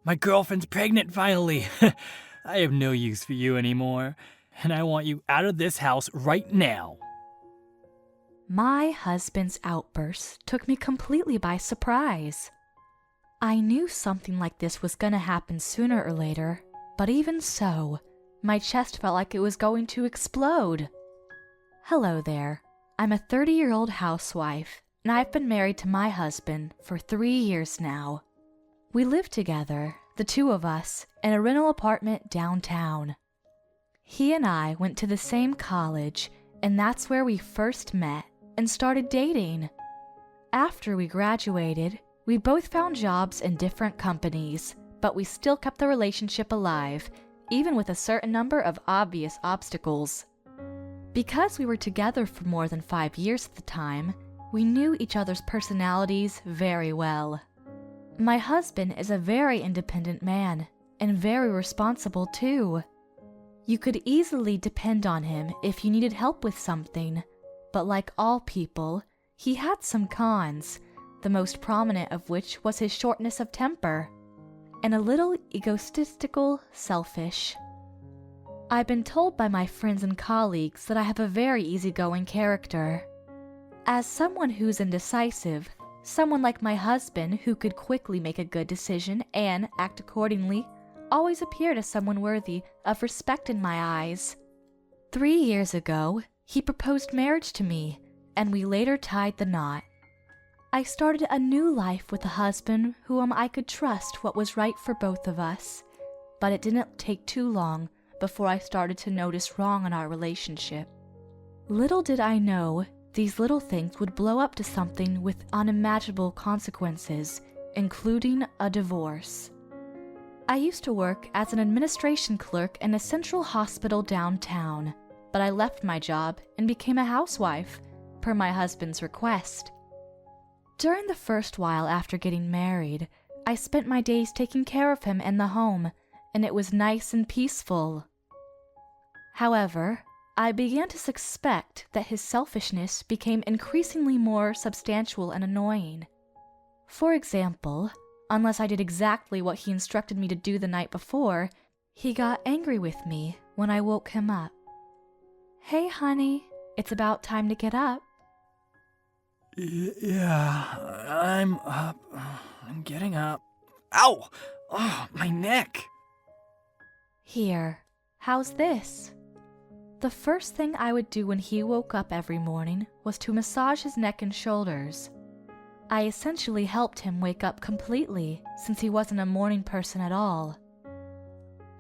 My girlfriend's pregnant finally. I have no use for you anymore, and I want you out of this house right now. My husband's outburst took me completely by surprise. I knew something like this was gonna happen sooner or later, but even so, my chest felt like it was going to explode. Hello there. I'm a 30-year-old housewife, and I've been married to my husband for 3 years now. We live together, the two of us, in a rental apartment downtown. He and I went to the same college, and that's where we first met and started dating. After we graduated, we both found jobs in different companies, but we still kept the relationship alive, even with a certain number of obvious obstacles. Because we were together for more than 5 years at the time, we knew each other's personalities very well. My husband is a very independent man, and very responsible too. You could easily depend on him if you needed help with something, but like all people, he had some cons, the most prominent of which was his shortness of temper, and a little egotistical, selfish. I've been told by my friends and colleagues that I have a very easygoing character. As someone who's indecisive, someone like my husband who could quickly make a good decision and act accordingly always appeared as someone worthy of respect in my eyes. 3 years ago, he proposed marriage to me, and we later tied the knot. I started a new life with a husband whom I could trust what was right for both of us, but it didn't take too long before I started to notice wrong in our relationship. Little did I know these little things would blow up to something with unimaginable consequences, including a divorce. I used to work as an administration clerk in a central hospital downtown, but I left my job and became a housewife, per my husband's request. During the first while after getting married, I spent my days taking care of him in the home, and it was nice and peaceful. However, I began to suspect that his selfishness became increasingly more substantial and annoying. For example, unless I did exactly what he instructed me to do the night before, he got angry with me when I woke him up. "Hey, honey, it's about time to get up." Yeah, I'm up. I'm getting up. Ow! Oh, my neck! "Here, how's this?" The first thing I would do when he woke up every morning was to massage his neck and shoulders. I essentially helped him wake up completely, since he wasn't a morning person at all.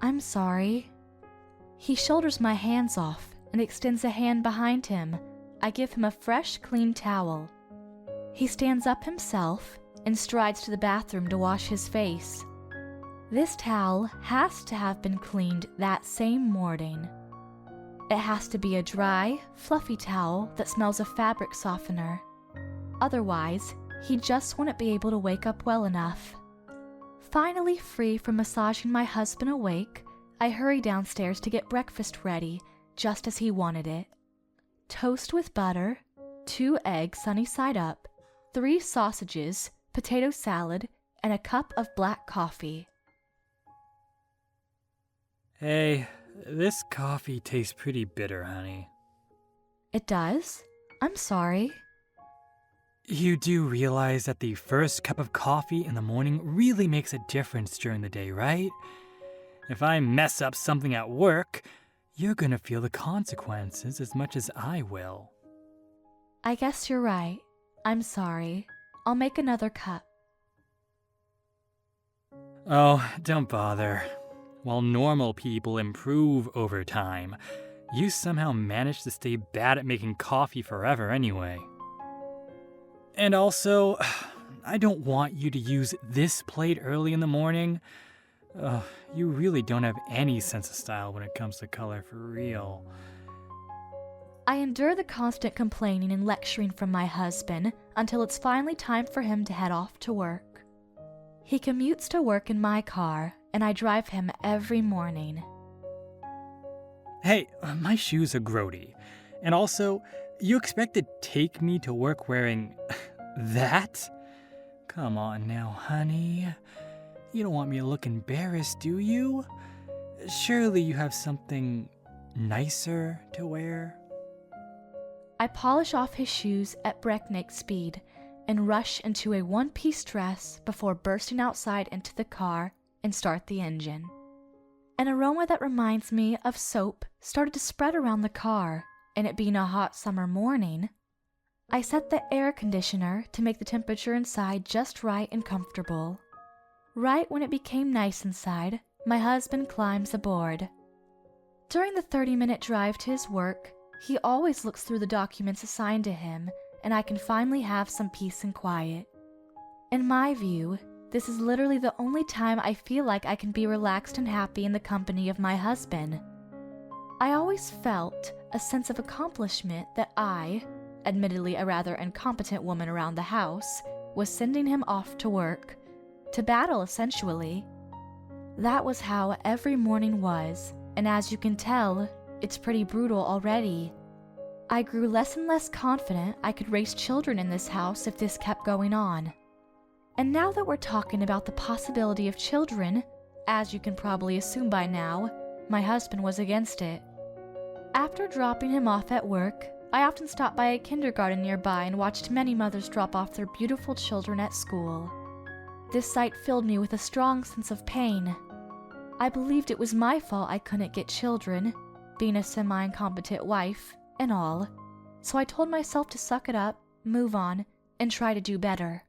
"I'm sorry." He shoulders my hands off and extends a hand behind him. I give him a fresh, clean towel. He stands up himself and strides to the bathroom to wash his face. This towel has to have been cleaned that same morning. It has to be a dry, fluffy towel that smells of fabric softener. Otherwise, he just wouldn't be able to wake up well enough. Finally free from massaging my husband awake, I hurry downstairs to get breakfast ready, just as he wanted it. Toast with butter, 2 eggs sunny side up, 3 sausages, potato salad, and a cup of black coffee. Hey, this coffee tastes pretty bitter, honey. It does? I'm sorry. You do realize that the first cup of coffee in the morning really makes a difference during the day, right? If I mess up something at work, you're gonna feel the consequences as much as I will. I guess you're right. I'm sorry. I'll make another cup. Oh, don't bother. While normal people improve over time, you somehow manage to stay bad at making coffee forever anyway. And also, I don't want you to use this plate early in the morning. You really don't have any sense of style when it comes to color for real. I endure the constant complaining and lecturing from my husband until it's finally time for him to head off to work. He commutes to work in my car, and I drive him every morning. Hey, my shoes are grody. And also, you expect to take me to work wearing that? Come on now, honey. You don't want me to look embarrassed, do you? Surely you have something nicer to wear? I polish off his shoes at breakneck speed and rush into a one-piece dress before bursting outside into the car and start the engine. An aroma that reminds me of soap started to spread around the car, and it being a hot summer morning, I set the air conditioner to make the temperature inside just right and comfortable. Right when it became nice inside, my husband climbs aboard. During the 30-minute drive to his work, he always looks through the documents assigned to him, and I can finally have some peace and quiet. In my view, this is literally the only time I feel like I can be relaxed and happy in the company of my husband. I always felt a sense of accomplishment that I, admittedly a rather incompetent woman around the house, was sending him off to work, to battle essentially. That was how every morning was, and as you can tell, it's pretty brutal already. I grew less and less confident I could raise children in this house if this kept going on. And now that we're talking about the possibility of children, as you can probably assume by now, my husband was against it. After dropping him off at work, I often stopped by a kindergarten nearby and watched many mothers drop off their beautiful children at school. This sight filled me with a strong sense of pain. I believed it was my fault I couldn't get children, being a semi-incompetent wife and all, so I told myself to suck it up, move on, and try to do better.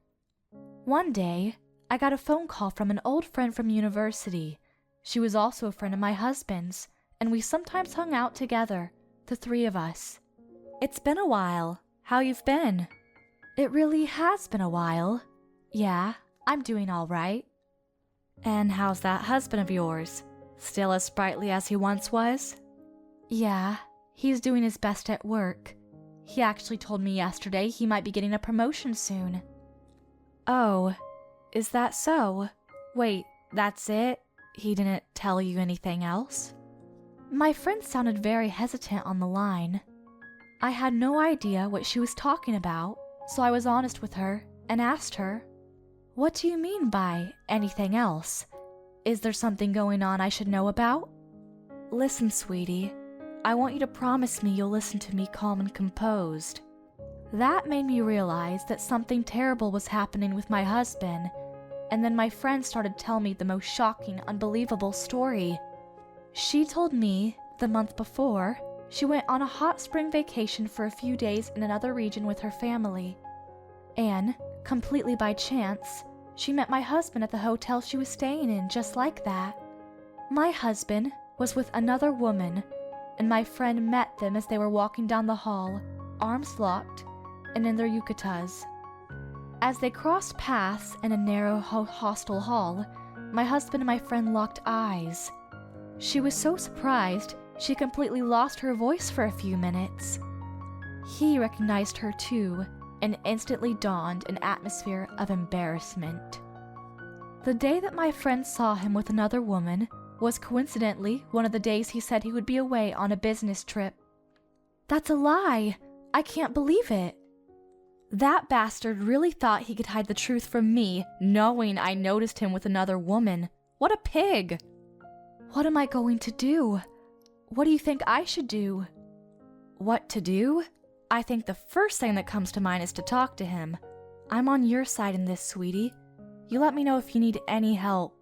One day, I got a phone call from an old friend from university. She was also a friend of my husband's, and we sometimes hung out together, the three of us. "It's been a while. How you've been?" "It really has been a while. Yeah, I'm doing all right." "And how's that husband of yours? Still as sprightly as he once was?" "Yeah, he's doing his best at work. He actually told me yesterday he might be getting a promotion soon." "Oh, is that so? Wait, that's it? He didn't tell you anything else?" My friend sounded very hesitant on the line. I had no idea what she was talking about, so I was honest with her and asked her, "What do you mean by anything else? Is there something going on I should know about?" "Listen, sweetie, I want you to promise me you'll listen to me calm and composed." That made me realize that something terrible was happening with my husband, and then my friend started telling me the most shocking, unbelievable story. She told me the month before, she went on a hot spring vacation for a few days in another region with her family. And, completely by chance, she met my husband at the hotel she was staying in just like that. My husband was with another woman, and my friend met them as they were walking down the hall, arms locked, and in their yukatas. As they crossed paths in a narrow hostel hall, my husband and my friend locked eyes. She was so surprised, she completely lost her voice for a few minutes. He recognized her too, and instantly donned an atmosphere of embarrassment. The day that my friend saw him with another woman was coincidentally one of the days he said he would be away on a business trip. "That's a lie! I can't believe it!" That bastard really thought he could hide the truth from me, knowing I noticed him with another woman. What a pig! What am I going to do? What do you think I should do? What to do? I think the first thing that comes to mind is to talk to him. I'm on your side in this, sweetie. You let me know if you need any help.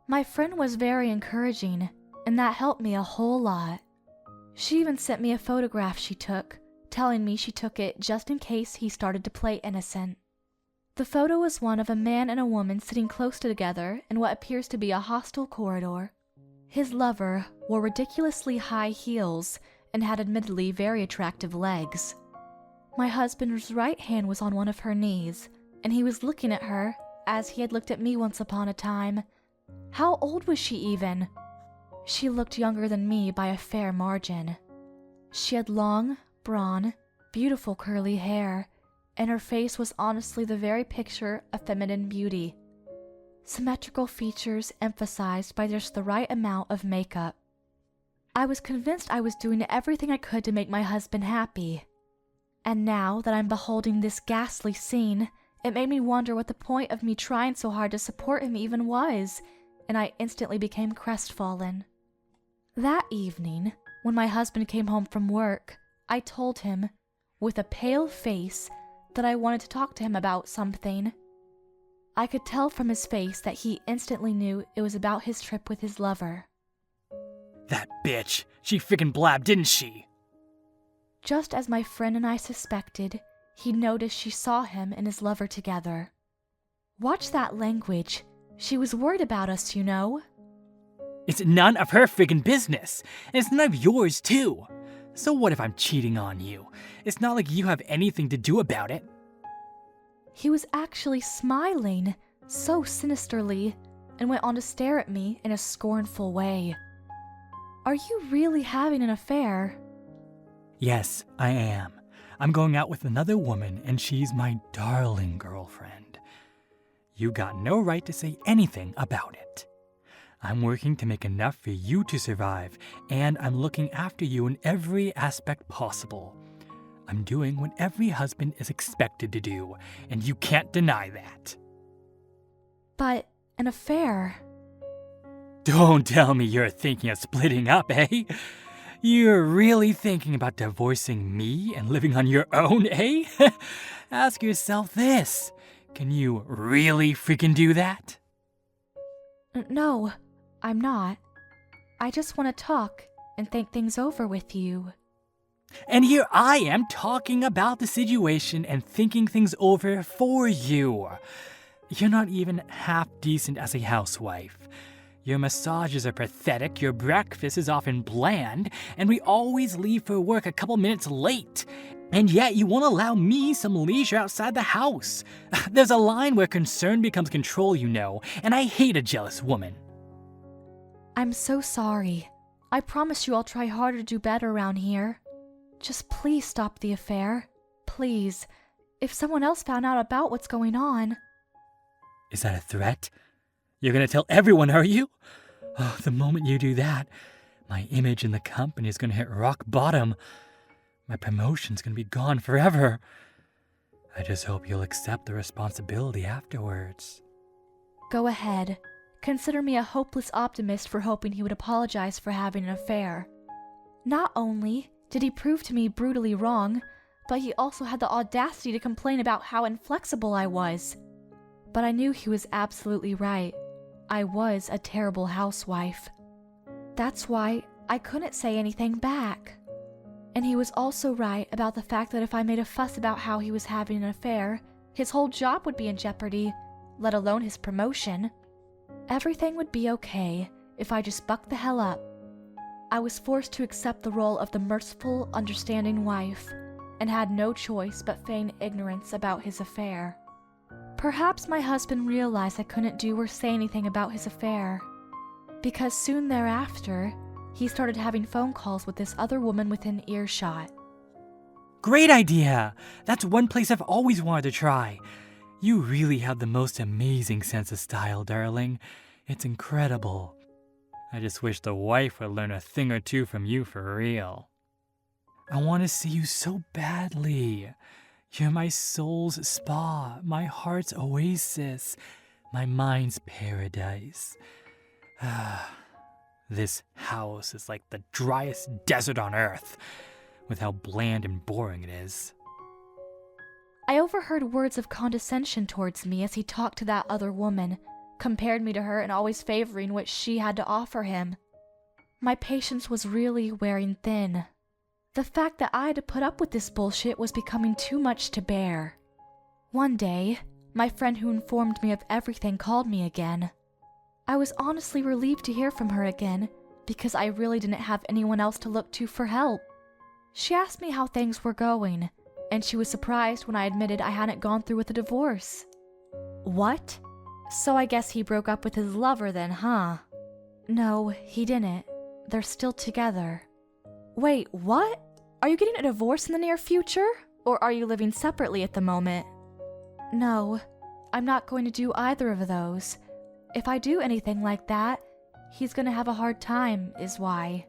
My friend was very encouraging, and that helped me a whole lot. She even sent me a photograph she took, telling me she took it just in case he started to play innocent. The photo was one of a man and a woman sitting close together in what appears to be a hostel corridor. His lover wore ridiculously high heels and had admittedly very attractive legs. My husband's right hand was on one of her knees, and he was looking at her as he had looked at me once upon a time. How old was she even? She looked younger than me by a fair margin. She had long, brawn, beautiful curly hair, and her face was honestly the very picture of feminine beauty. Symmetrical features emphasized by just the right amount of makeup. I was convinced I was doing everything I could to make my husband happy. And now that I'm beholding this ghastly scene, It made me wonder what the point of me trying so hard to support him even was, and I instantly became crestfallen. That evening, when my husband came home from work, I told him, with a pale face, that I wanted to talk to him about something. I could tell from his face that he instantly knew it was about his trip with his lover. That bitch, she freaking blabbed, didn't she? Just as my friend and I suspected, he noticed she saw him and his lover together. Watch that language. She was worried about us, you know. It's none of her friggin' business, and it's none of yours too. So what if I'm cheating on you? It's not like you have anything to do about it. He was actually smiling, so sinisterly, and went on to stare at me in a scornful way. Are you really having an affair? Yes, I am. I'm going out with another woman, and she's my darling girlfriend. You got no right to say anything about it. I'm working to make enough for you to survive, and I'm looking after you in every aspect possible. I'm doing what every husband is expected to do, and you can't deny that. But an affair? Don't tell me you're thinking of splitting up, eh? You're really thinking about divorcing me and living on your own, eh? Ask yourself this. Can you really freaking do that? No, I'm not. I just want to talk and think things over with you. And here I am talking about the situation and thinking things over for you. You're not even half decent as a housewife. Your massages are pathetic, your breakfast is often bland, and we always leave for work a couple minutes late. And yet you won't allow me some leisure outside the house. There's a line where concern becomes control, you know, and I hate a jealous woman. I'm so sorry. I promise you I'll try harder to do better around here. Just please stop the affair. Please. If someone else found out about what's going on. Is that a threat? You're gonna tell everyone, are you? Oh, the moment you do that, my image in the company is gonna hit rock bottom. My promotion's gonna be gone forever. I just hope you'll accept the responsibility afterwards. Go ahead. Consider me a hopeless optimist for hoping he would apologize for having an affair. Not only did he prove to me brutally wrong, but he also had the audacity to complain about how inflexible I was. But I knew he was absolutely right. I was a terrible housewife. That's why I couldn't say anything back. And he was also right about the fact that if I made a fuss about how he was having an affair, his whole job would be in jeopardy, let alone his promotion. Everything would be okay if I just bucked the hell up. I was forced to accept the role of the merciful, understanding wife, and had no choice but feign ignorance about his affair. Perhaps my husband realized I couldn't do or say anything about his affair, because soon thereafter, he started having phone calls with this other woman within earshot. Great idea! That's one place I've always wanted to try. You really have the most amazing sense of style, darling. It's incredible. I just wish the wife would learn a thing or two from you for real. I want to see you so badly. You're my soul's spa, my heart's oasis, my mind's paradise. This house is like the driest desert on earth, with how bland and boring it is. I overheard words of condescension towards me as he talked to that other woman, compared me to her and always favoring what she had to offer him. My patience was really wearing thin. The fact that I had to put up with this bullshit was becoming too much to bear. One day, my friend who informed me of everything called me again. I was honestly relieved to hear from her again, because I really didn't have anyone else to look to for help. She asked me how things were going, and she was surprised when I admitted I hadn't gone through with a divorce. What? So I guess he broke up with his lover then, huh? No, he didn't. They're still together. Wait, what? Are you getting a divorce in the near future? Or are you living separately at the moment? No, I'm not going to do either of those. If I do anything like that, he's gonna have a hard time, is why.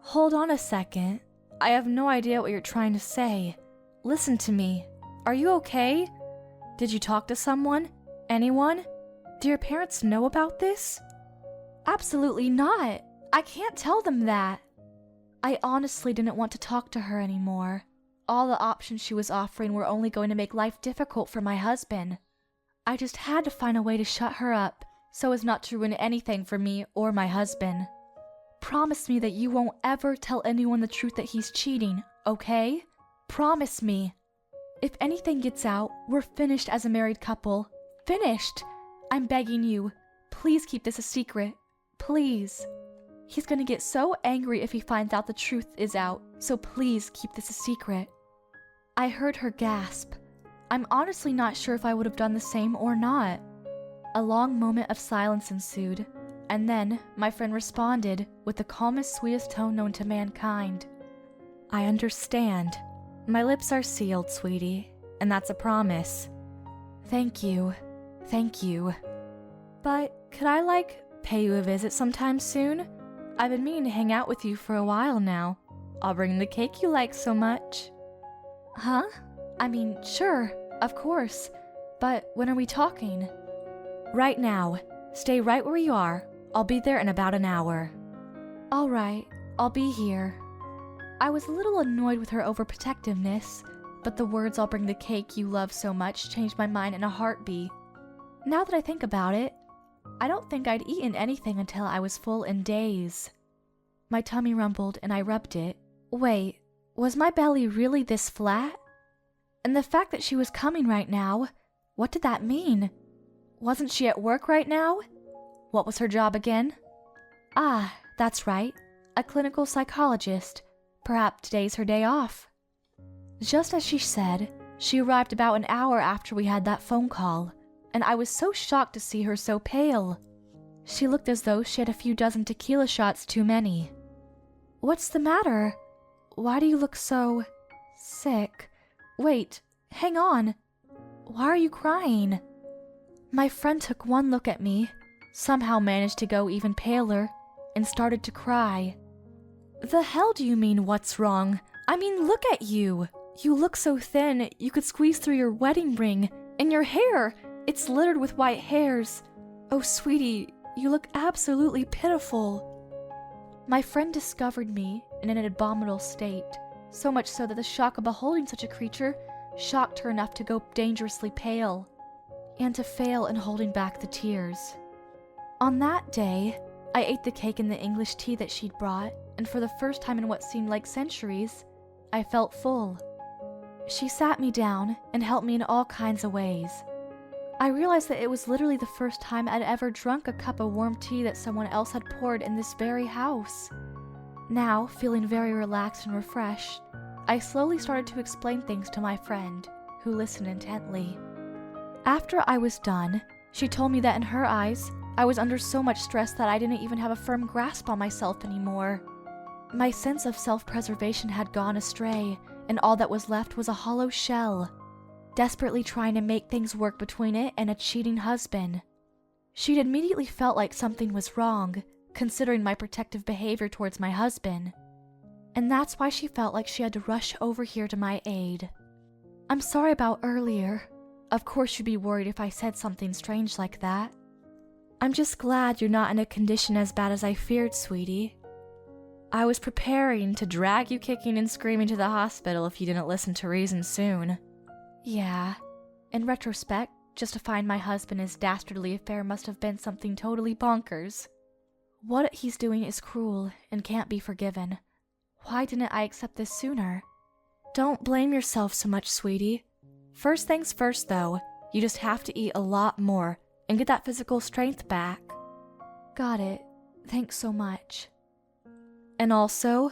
Hold on a second. I have no idea what you're trying to say. Listen to me. Are you okay? Did you talk to someone? Anyone? Do your parents know about this? Absolutely not. I can't tell them that. I honestly didn't want to talk to her anymore. All the options she was offering were only going to make life difficult for my husband. I just had to find a way to shut her up, so as not to ruin anything for me or my husband. Promise me that you won't ever tell anyone the truth that he's cheating, okay? Promise me. If anything gets out, we're finished as a married couple. Finished! I'm begging you. Please keep this a secret. Please. He's gonna get so angry if he finds out the truth is out, so please keep this a secret. I heard her gasp. I'm honestly not sure if I would have done the same or not. A long moment of silence ensued, and then my friend responded with the calmest, sweetest tone known to mankind. I understand. My lips are sealed, sweetie, and that's a promise. Thank you. Thank you. But could I, pay you a visit sometime soon? I've been meaning to hang out with you for a while now. I'll bring the cake you like so much. Huh? I mean, sure, of course. But when are we talking? Right now. Stay right where you are. I'll be there in about an hour. All right, I'll be here. I was a little annoyed with her overprotectiveness, but the words "I'll bring the cake you love so much" changed my mind in a heartbeat. Now that I think about it, I don't think I'd eaten anything until I was full in days. My tummy rumbled and I rubbed it. Wait, was my belly really this flat? And the fact that she was coming right now, what did that mean? Wasn't she at work right now? What was her job again? Ah, that's right, a clinical psychologist. Perhaps today's her day off. Just as she said, she arrived about an hour after we had that phone call, and I was so shocked to see her so pale. She looked as though she had a few dozen tequila shots too many. What's the matter? Why do you look so sick? Wait, hang on. Why are you crying? My friend took one look at me, somehow managed to go even paler, and started to cry. The hell do you mean, what's wrong? I mean, look at you. You look so thin, you could squeeze through your wedding ring. And your hair, it's littered with white hairs. Oh, sweetie, you look absolutely pitiful. My friend discovered me in an abominable state, so much so that the shock of beholding such a creature shocked her enough to go dangerously pale, and to fail in holding back the tears. On that day, I ate the cake and the English tea that she'd brought, and for the first time in what seemed like centuries, I felt full. She sat me down and helped me in all kinds of ways. I realized that it was literally the first time I'd ever drunk a cup of warm tea that someone else had poured in this very house. Now, feeling very relaxed and refreshed, I slowly started to explain things to my friend, who listened intently. After I was done, she told me that in her eyes, I was under so much stress that I didn't even have a firm grasp on myself anymore. My sense of self-preservation had gone astray, and all that was left was a hollow shell, desperately trying to make things work between it and a cheating husband. She'd immediately felt like something was wrong, considering my protective behavior towards my husband. And that's why she felt like she had to rush over here to my aid. I'm sorry about earlier. Of course you'd be worried if I said something strange like that. I'm just glad you're not in a condition as bad as I feared, sweetie. I was preparing to drag you kicking and screaming to the hospital if you didn't listen to reason soon. Yeah. In retrospect, justifying my husband's dastardly affair must have been something totally bonkers. What he's doing is cruel and can't be forgiven. Why didn't I accept this sooner? Don't blame yourself so much, sweetie. First things first, though, you just have to eat a lot more and get that physical strength back. Got it. Thanks so much. And also,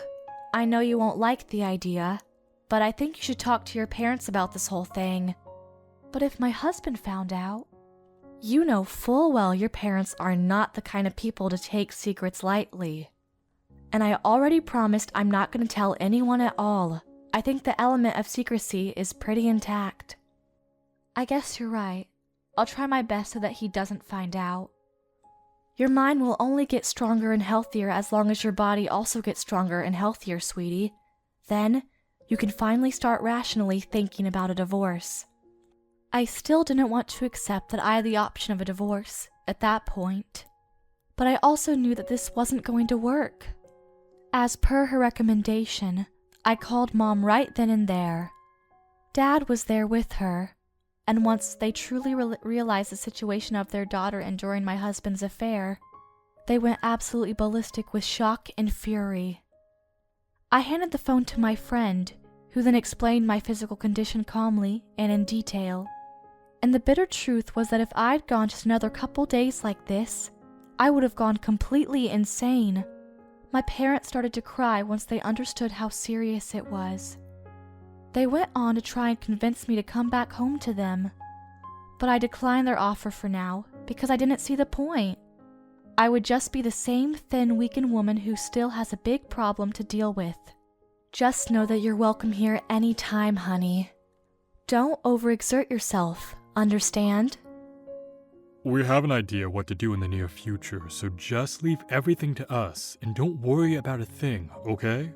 I know you won't like the idea, but I think you should talk to your parents about this whole thing. But if my husband found out? You know full well your parents are not the kind of people to take secrets lightly. And I already promised I'm not going to tell anyone at all. I think the element of secrecy is pretty intact. I guess you're right. I'll try my best so that he doesn't find out. Your mind will only get stronger and healthier as long as your body also gets stronger and healthier, sweetie. Then, you can finally start rationally thinking about a divorce. I still didn't want to accept that I had the option of a divorce at that point. But I also knew that this wasn't going to work. As per her recommendation, I called Mom right then and there. Dad was there with her, and once they truly realized the situation of their daughter enduring my husband's affair, they went absolutely ballistic with shock and fury. I handed the phone to my friend, who then explained my physical condition calmly and in detail. And the bitter truth was that if I'd gone just another couple days like this, I would have gone completely insane. My parents started to cry once they understood how serious it was. They went on to try and convince me to come back home to them, but I declined their offer for now because I didn't see the point. I would just be the same thin, weakened woman who still has a big problem to deal with. Just know that you're welcome here any time, honey. Don't overexert yourself, understand? We have an idea what to do in the near future, so just leave everything to us and don't worry about a thing, okay?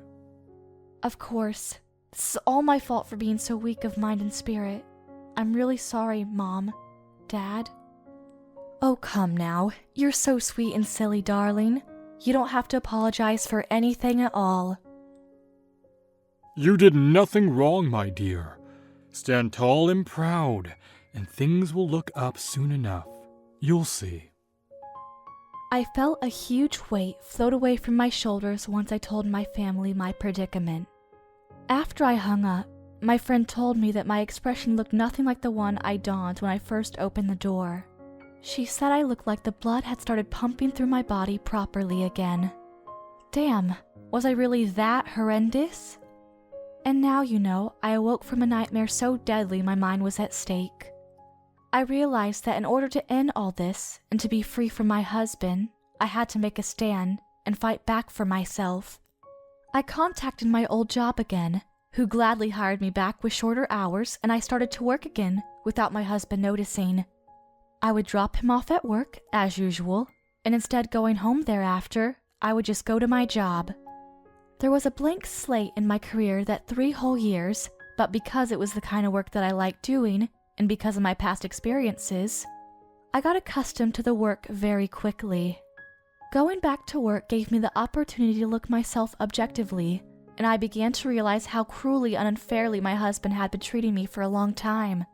Of course. This is all my fault for being so weak of mind and spirit. I'm really sorry, Mom. Dad? Oh, come now. You're so sweet and silly, darling. You don't have to apologize for anything at all. You did nothing wrong, my dear. Stand tall and proud, and things will look up soon enough. You'll see. I felt a huge weight float away from my shoulders once I told my family my predicament. After I hung up, my friend told me that my expression looked nothing like the one I donned when I first opened the door. She said I looked like the blood had started pumping through my body properly again. Damn, was I really that horrendous? And now, I awoke from a nightmare so deadly my mind was at stake. I realized that in order to end all this and to be free from my husband, I had to make a stand and fight back for myself. I contacted my old job again, who gladly hired me back with shorter hours, and I started to work again without my husband noticing. I would drop him off at work, as usual, and instead going home thereafter, I would just go to my job. There was a blank slate in my career that 3 whole years, but because it was the kind of work that I liked doing, and because of my past experiences, I got accustomed to the work very quickly. Going back to work gave me the opportunity to look myself objectively, and I began to realize how cruelly and unfairly my husband had been treating me for a long time.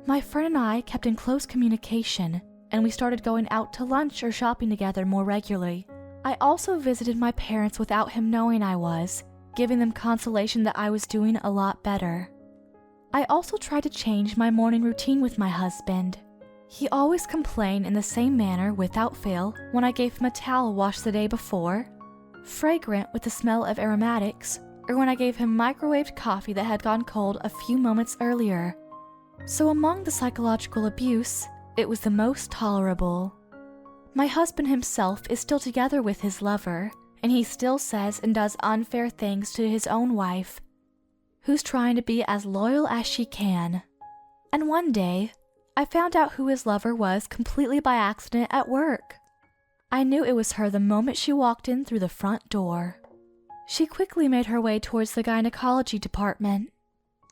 My friend and I kept in close communication, and we started going out to lunch or shopping together more regularly. I also visited my parents without him knowing I was, giving them consolation that I was doing a lot better. I also tried to change my morning routine with my husband. He always complained in the same manner without fail when I gave him a towel washed the day before, fragrant with the smell of aromatics, or when I gave him microwaved coffee that had gone cold a few moments earlier. So among the psychological abuse, it was the most tolerable. My husband himself is still together with his lover, and he still says and does unfair things to his own wife, who's trying to be as loyal as she can. And one day, I found out who his lover was completely by accident at work. I knew it was her the moment she walked in through the front door. She quickly made her way towards the gynecology department.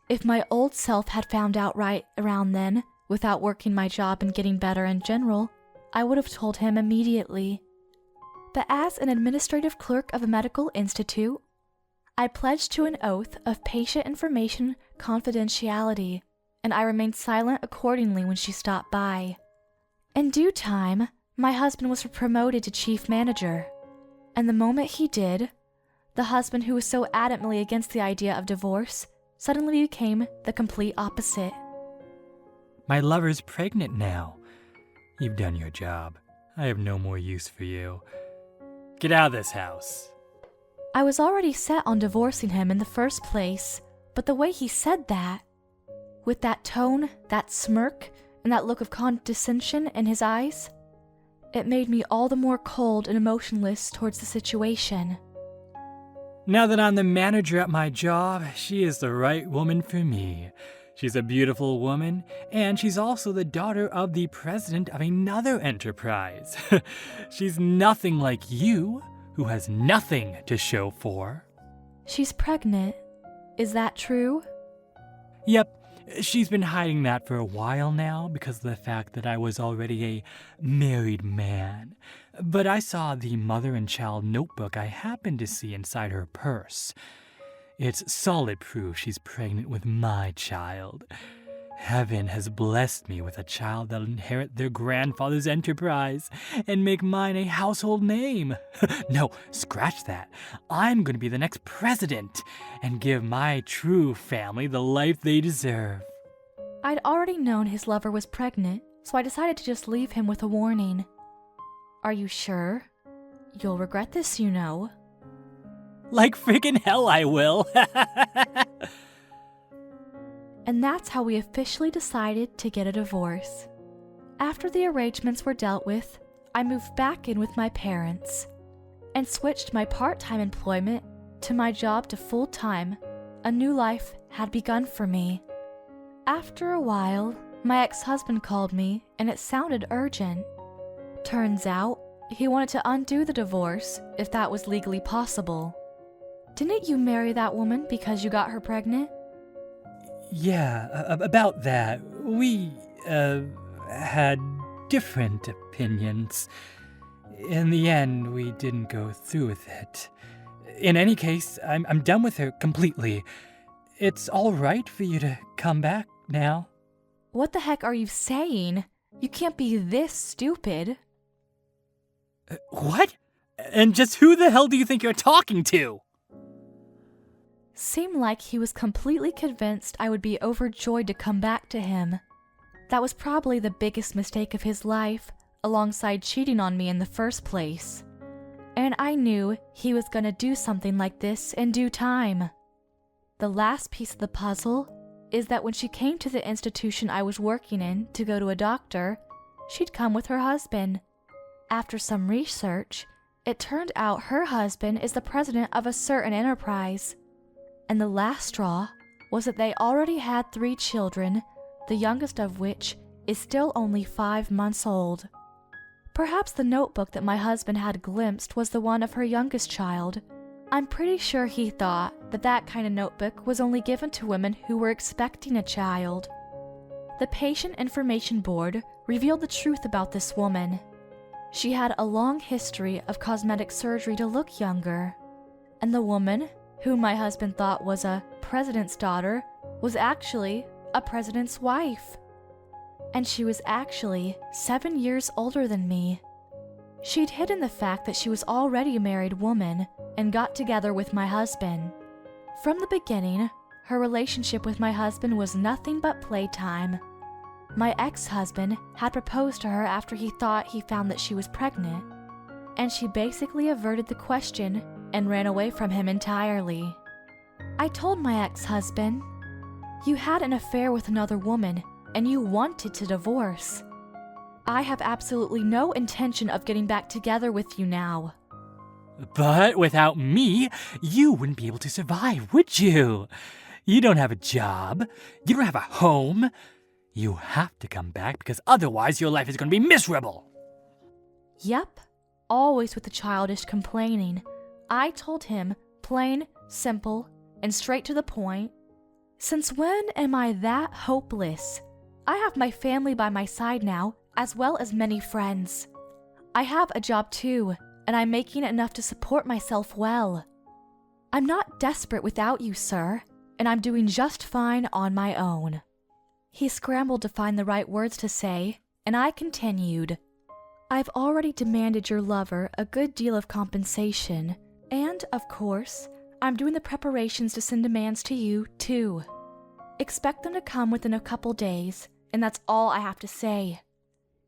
If my old self had found out right around then, without working my job and getting better in general, I would have told him immediately. But as an administrative clerk of a medical institute, I pledged to an oath of patient information confidentiality, and I remained silent accordingly when she stopped by. In due time, my husband was promoted to chief manager, and the moment he did, the husband who was so adamantly against the idea of divorce suddenly became the complete opposite. My lover's pregnant now. You've done your job. I have no more use for you. Get out of this house. I was already set on divorcing him in the first place, but the way he said that, with that tone, that smirk, and that look of condescension in his eyes, it made me all the more cold and emotionless towards the situation. Now that I'm the manager at my job, she is the right woman for me. She's a beautiful woman, and she's also the daughter of the president of another enterprise. She's nothing like you, who has nothing to show for. She's pregnant. Is that true? Yep, She's been hiding that for a while now because of the fact that I was already a married man. But I saw the mother and child notebook I happened to see inside her purse. It's solid proof she's pregnant with my child. Heaven has blessed me with a child that'll inherit their grandfather's enterprise and make mine a household name. No, scratch that. I'm going to be the next president and give my true family the life they deserve. I'd already known his lover was pregnant, so I decided to just leave him with a warning. Are you sure? You'll regret this, you know. Like friggin' hell I will. And that's how we officially decided to get a divorce. After the arrangements were dealt with, I moved back in with my parents and switched my part-time employment to my job to full-time. A new life had begun for me. After a while, my ex-husband called me and it sounded urgent. Turns out, he wanted to undo the divorce if that was legally possible. Didn't you marry that woman because you got her pregnant? Yeah, about that. We, had different opinions. In the end, we didn't go through with it. In any case, I'm done with her completely. It's all right for you to come back now. What the heck are you saying? You can't be this stupid. What? And just who the hell do you think you're talking to? Seemed like he was completely convinced I would be overjoyed to come back to him. That was probably the biggest mistake of his life, alongside cheating on me in the first place. And I knew he was gonna do something like this in due time. The last piece of the puzzle is that when she came to the institution I was working in to go to a doctor, she'd come with her husband. After some research, it turned out her husband is the president of a certain enterprise. And the last straw was that they already had 3 children, the youngest of which is still only 5 months old. Perhaps the notebook that my husband had glimpsed was the one of her youngest child. I'm pretty sure he thought that that kind of notebook was only given to women who were expecting a child. The patient information board revealed the truth about this woman. She had a long history of cosmetic surgery to look younger. And the woman, whom my husband thought was a president's daughter, was actually a president's wife. And she was actually 7 years older than me. She'd hidden the fact that she was already a married woman and got together with my husband. From the beginning, her relationship with my husband was nothing but playtime. My ex-husband had proposed to her after he thought he found that she was pregnant, and she basically averted the question and ran away from him entirely. I told my ex-husband, "You had an affair with another woman, and you wanted to divorce. I have absolutely no intention of getting back together with you now." But without me, you wouldn't be able to survive, would you? You don't have a job. You don't have a home. You have to come back because otherwise your life is going to be miserable. Yep, always with the childish complaining. I told him, plain, simple, and straight to the point. Since when am I that hopeless? I have my family by my side now, as well as many friends. I have a job too, and I'm making enough to support myself well. I'm not desperate without you, sir, and I'm doing just fine on my own. He scrambled to find the right words to say, and I continued. I've already demanded your lover a good deal of compensation, and, of course, I'm doing the preparations to send demands to you, too. Expect them to come within a couple days, and that's all I have to say.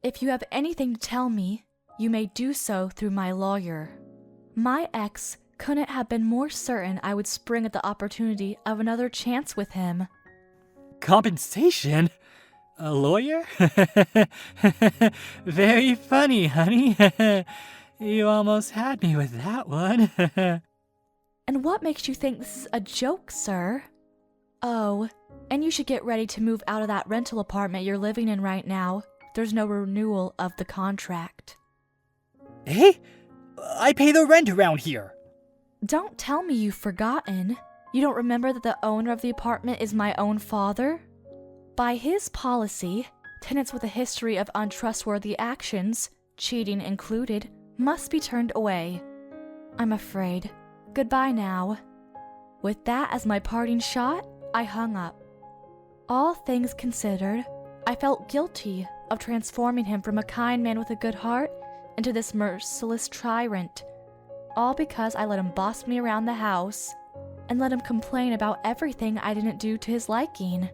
If you have anything to tell me, you may do so through my lawyer. My ex couldn't have been more certain I would spring at the opportunity of another chance with him. Compensation? A lawyer? Very funny, honey. You almost had me with that one. And what makes you think this is a joke, sir? Oh, and you should get ready to move out of that rental apartment you're living in right now. There's no renewal of the contract. Eh? I pay the rent around here. Don't tell me you've forgotten. You don't remember that the owner of the apartment is my own father? By his policy, tenants with a history of untrustworthy actions, cheating included, must be turned away. I'm afraid. Goodbye now. With that as my parting shot, I hung up. All things considered, I felt guilty of transforming him from a kind man with a good heart into this merciless tyrant, all because I let him boss me around the house and let him complain about everything I didn't do to his liking.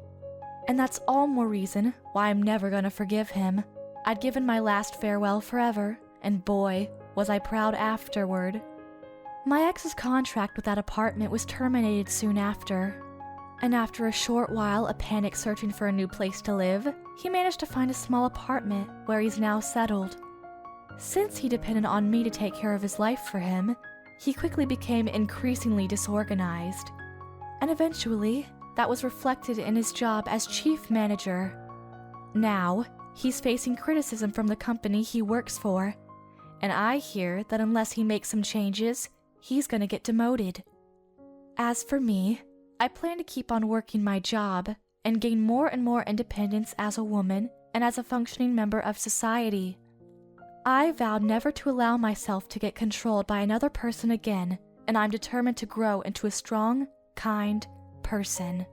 And that's all more reason why I'm never gonna forgive him. I'd given my last farewell forever, and boy, was I proud afterward. My ex's contract with that apartment was terminated soon after, and after a short while of panic searching for a new place to live, he managed to find a small apartment where he's now settled. Since he depended on me to take care of his life for him, he quickly became increasingly disorganized. And eventually, that was reflected in his job as chief manager. Now, he's facing criticism from the company he works for, and I hear that unless he makes some changes, he's gonna get demoted. As for me, I plan to keep on working my job and gain more and more independence as a woman and as a functioning member of society. I vowed never to allow myself to get controlled by another person again, and I'm determined to grow into a strong, kind person.